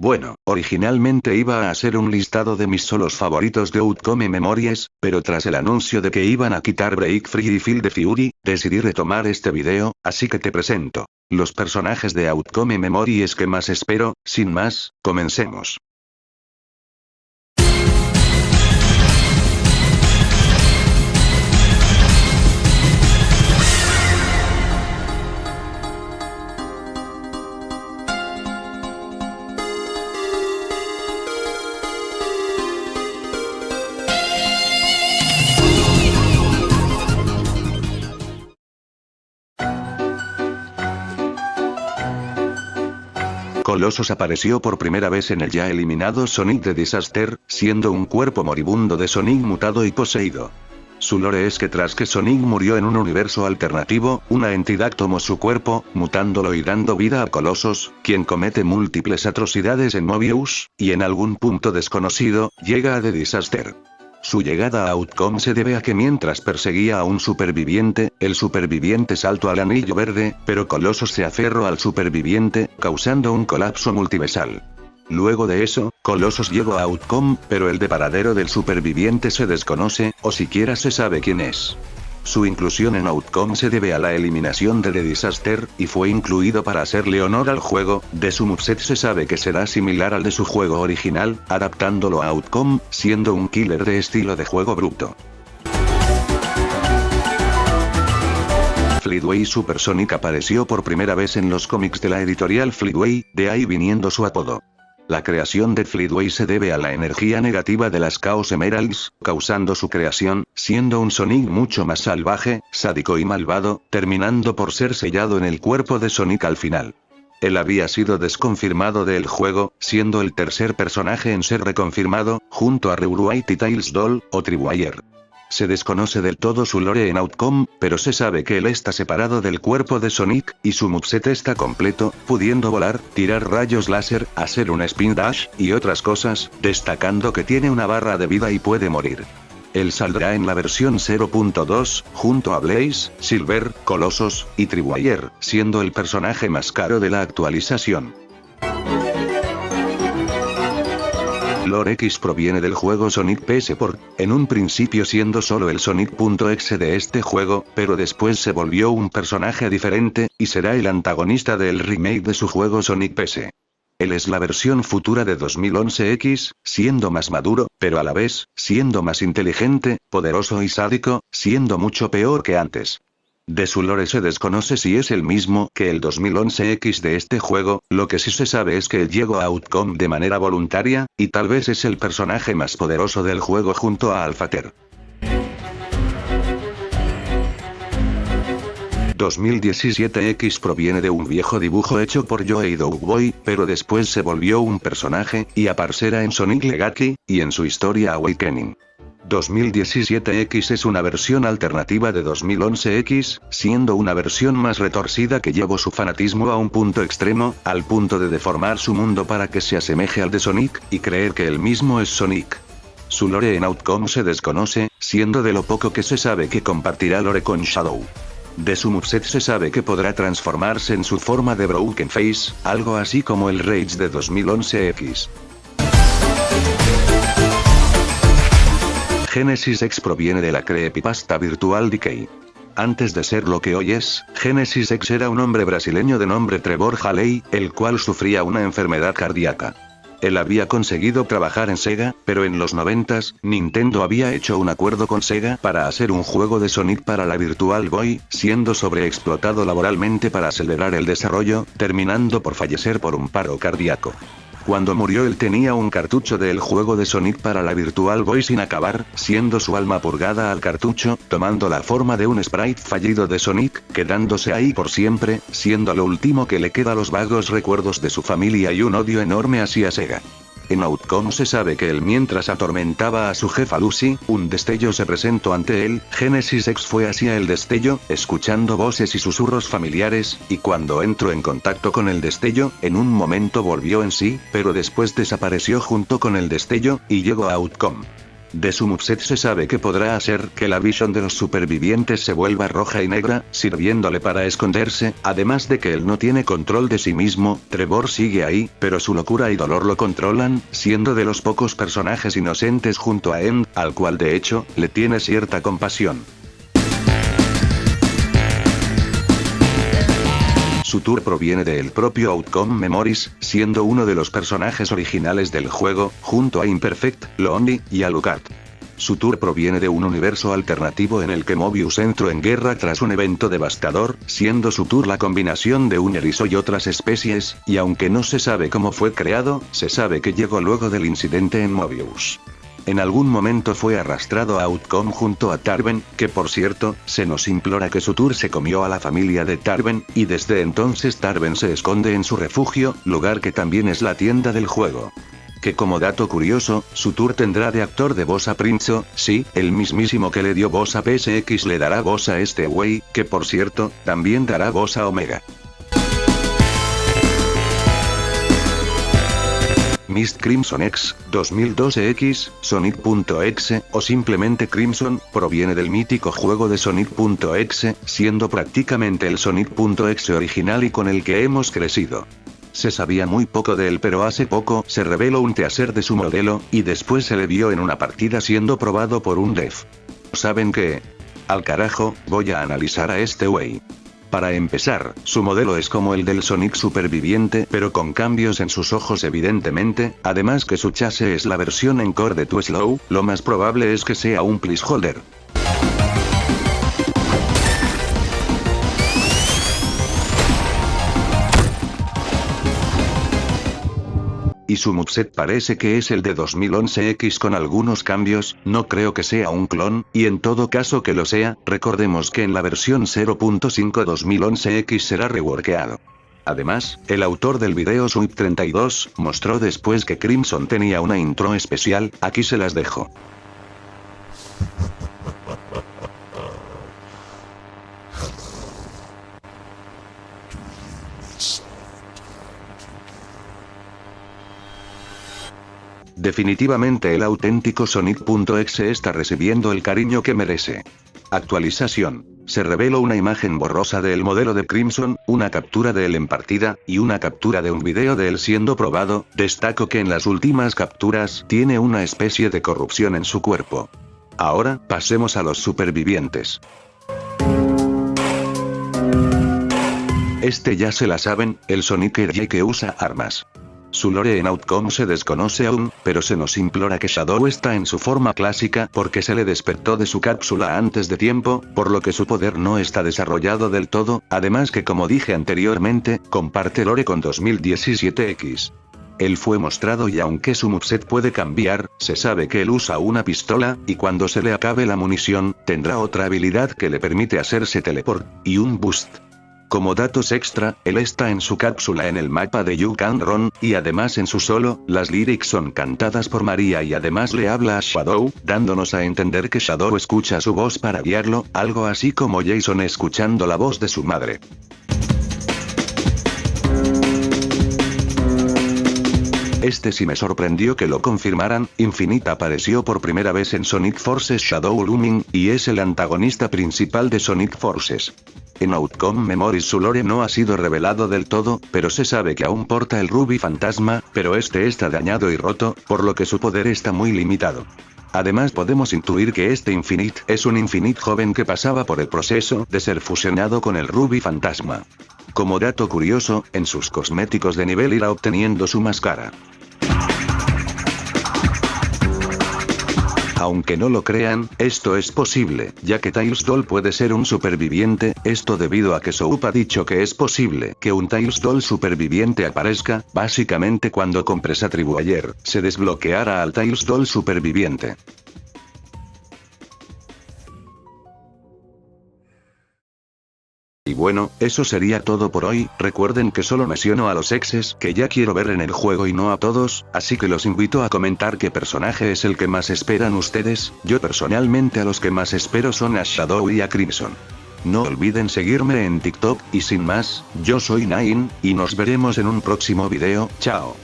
Bueno, originalmente iba a hacer un listado de mis solos favoritos de Outcome Memories, pero tras el anuncio de que iban a quitar Break Free y Feel the Fury, decidí retomar este video, así que te presento los personajes de Outcome Memories que más espero. Sin más, comencemos. Colossus apareció por primera vez en el ya eliminado Sonic the Disaster, siendo un cuerpo moribundo de Sonic mutado y poseído. Su lore es que tras que Sonic murió en un universo alternativo, una entidad tomó su cuerpo, mutándolo y dando vida a Colossus, quien comete múltiples atrocidades en Mobius, y en algún punto desconocido, llega a The Disaster. Su llegada a Outcome se debe a que mientras perseguía a un superviviente, el superviviente saltó al anillo verde, pero Colossus se aferró al superviviente, causando un colapso multiversal. Luego de eso, Colossus llegó a Outcome, pero el paradero del superviviente se desconoce, o siquiera se sabe quién es. Su inclusión en Outcome se debe a la eliminación de The Disaster, y fue incluido para hacerle honor al juego. De su moveset se sabe que será similar al de su juego original, adaptándolo a Outcome, siendo un killer de estilo de juego bruto. Fleetway Super Sonic apareció por primera vez en los cómics de la editorial Fleetway, de ahí viniendo su apodo. La creación de Fleetway se debe a la energía negativa de las Chaos Emeralds, causando su creación, siendo un Sonic mucho más salvaje, sádico y malvado, terminando por ser sellado en el cuerpo de Sonic al final. Él había sido desconfirmado del juego, siendo el tercer personaje en ser reconfirmado, junto a Reurwhite y Tails Doll, o Tripwire. Se desconoce del todo su lore en Outcome, pero se sabe que él está separado del cuerpo de Sonic, y su moveset está completo, pudiendo volar, tirar rayos láser, hacer un spin dash, y otras cosas, destacando que tiene una barra de vida y puede morir. Él saldrá en la versión 0.2, junto a Blaze, Silver, Colossus, y Tripwire, siendo el personaje más caro de la actualización. Lore X proviene del juego Sonic PS Port, en un principio siendo solo el Sonic.exe de este juego, pero después se volvió un personaje diferente, y será el antagonista del remake de su juego Sonic PS. Él es la versión futura de 2011X, siendo más maduro, pero a la vez, siendo más inteligente, poderoso y sádico, siendo mucho peor que antes. De su lore se desconoce si es el mismo que el 2011X de este juego, lo que sí se sabe es que él llegó a Outcome de manera voluntaria, y tal vez es el personaje más poderoso del juego junto a Alphater. 2017X proviene de un viejo dibujo hecho por Joey Doughboy, pero después se volvió un personaje, y aparecerá en Sonic Legacy, y en su historia Awakening. 2017X es una versión alternativa de 2011X, siendo una versión más retorcida que llevó su fanatismo a un punto extremo, al punto de deformar su mundo para que se asemeje al de Sonic, y creer que él mismo es Sonic. Su lore en Outcome se desconoce, siendo de lo poco que se sabe que compartirá lore con Shadow. De su moveset se sabe que podrá transformarse en su forma de Broken Face, algo así como el Rage de 2011X. Genesis X proviene de la creepypasta Virtual Decay. Antes de ser lo que hoy es, Genesis X era un hombre brasileño de nombre Trevor Halley, el cual sufría una enfermedad cardíaca. Él había conseguido trabajar en Sega, pero en los 90s, Nintendo había hecho un acuerdo con Sega para hacer un juego de Sonic para la Virtual Boy, siendo sobreexplotado laboralmente para acelerar el desarrollo, terminando por fallecer por un paro cardíaco. Cuando murió él tenía un cartucho del juego de Sonic para la Virtual Boy sin acabar, siendo su alma purgada al cartucho, tomando la forma de un sprite fallido de Sonic, quedándose ahí por siempre, siendo lo último que le queda los vagos recuerdos de su familia y un odio enorme hacia Sega. En Outcome se sabe que él mientras atormentaba a su jefa Lucy, un destello se presentó ante él. Genesis X fue hacia el destello, escuchando voces y susurros familiares, y cuando entró en contacto con el destello, en un momento volvió en sí, pero después desapareció junto con el destello, y llegó a Outcome. De su moveset se sabe que podrá hacer que la visión de los supervivientes se vuelva roja y negra, sirviéndole para esconderse, además de que él no tiene control de sí mismo. Trevor sigue ahí, pero su locura y dolor lo controlan, siendo de los pocos personajes inocentes junto a End, al cual de hecho, le tiene cierta compasión. Su tour proviene del propio Outcome Memories, siendo uno de los personajes originales del juego, junto a Imperfect, Lonely, y Alucard. Su tour proviene de un universo alternativo en el que Mobius entró en guerra tras un evento devastador, siendo su tour la combinación de un erizo y otras especies, y aunque no se sabe cómo fue creado, se sabe que llegó luego del incidente en Mobius. En algún momento fue arrastrado a Outcome junto a Tarben, que por cierto, se nos implora que su tour se comió a la familia de Tarben, y desde entonces Tarben se esconde en su refugio, lugar que también es la tienda del juego. Que como dato curioso, su tour tendrá de actor de voz a Prinzo, sí, el mismísimo que le dio voz a PSX le dará voz a este güey, que por cierto, también dará voz a Omega. Mist Crimson X, 2012X, Sonic.exe, o simplemente Crimson, proviene del mítico juego de Sonic.exe, siendo prácticamente el Sonic.exe original y con el que hemos crecido. Se sabía muy poco de él, pero hace poco se reveló un teaser de su modelo, y después se le vio en una partida siendo probado por un dev. ¿Saben qué? Al carajo, voy a analizar a este wey. Para empezar, su modelo es como el del Sonic superviviente, pero con cambios en sus ojos evidentemente, además que su chasis es la versión Encore de Too Slow, lo más probable es que sea un placeholder. Y su moveset parece que es el de 2011X con algunos cambios, no creo que sea un clon, y en todo caso que lo sea, recordemos que en la versión 0.5 2011X será reworkeado. Además, el autor del video Sweep32, mostró después que Crimson tenía una intro especial, aquí se las dejo. Definitivamente el auténtico Sonic.exe está recibiendo el cariño que merece. Actualización. Se reveló una imagen borrosa del modelo de Crimson, una captura de él en partida, y una captura de un video de él siendo probado. Destaco que en las últimas capturas tiene una especie de corrupción en su cuerpo. Ahora, pasemos a los supervivientes. Este ya se la saben, el Sonic RJ que usa armas. Su lore en Outcome se desconoce aún, pero se nos implora que Shadow está en su forma clásica porque se le despertó de su cápsula antes de tiempo, por lo que su poder no está desarrollado del todo, además que como dije anteriormente, comparte lore con 2017X. Él fue mostrado y aunque su moveset puede cambiar, se sabe que él usa una pistola, y cuando se le acabe la munición, tendrá otra habilidad que le permite hacerse teleport, y un boost. Como datos extra, él está en su cápsula en el mapa de You Can Run, y además en su solo, las lyrics son cantadas por María y además le habla a Shadow, dándonos a entender que Shadow escucha su voz para guiarlo, algo así como Jason escuchando la voz de su madre. Este sí me sorprendió que lo confirmaran, Infinite apareció por primera vez en Sonic Forces Shadow Looming, y es el antagonista principal de Sonic Forces. En Outcome Memories su lore no ha sido revelado del todo, pero se sabe que aún porta el Ruby Fantasma, pero este está dañado y roto, por lo que su poder está muy limitado. Además podemos intuir que este Infinite es un Infinite joven que pasaba por el proceso de ser fusionado con el Ruby Fantasma. Como dato curioso, en sus cosméticos de nivel irá obteniendo su máscara. Aunque no lo crean, esto es posible, ya que Tails Doll puede ser un superviviente, esto debido a que Soap ha dicho que es posible que un Tails Doll superviviente aparezca, básicamente cuando compres a Tribu ayer, se desbloqueará al Tails Doll superviviente. Y bueno, eso sería todo por hoy, recuerden que solo menciono a los exes que ya quiero ver en el juego y no a todos, así que los invito a comentar qué personaje es el que más esperan ustedes. Yo personalmente a los que más espero son a Shadow y a Crimson. No olviden seguirme en TikTok, y sin más, yo soy Nine, y nos veremos en un próximo video, chao.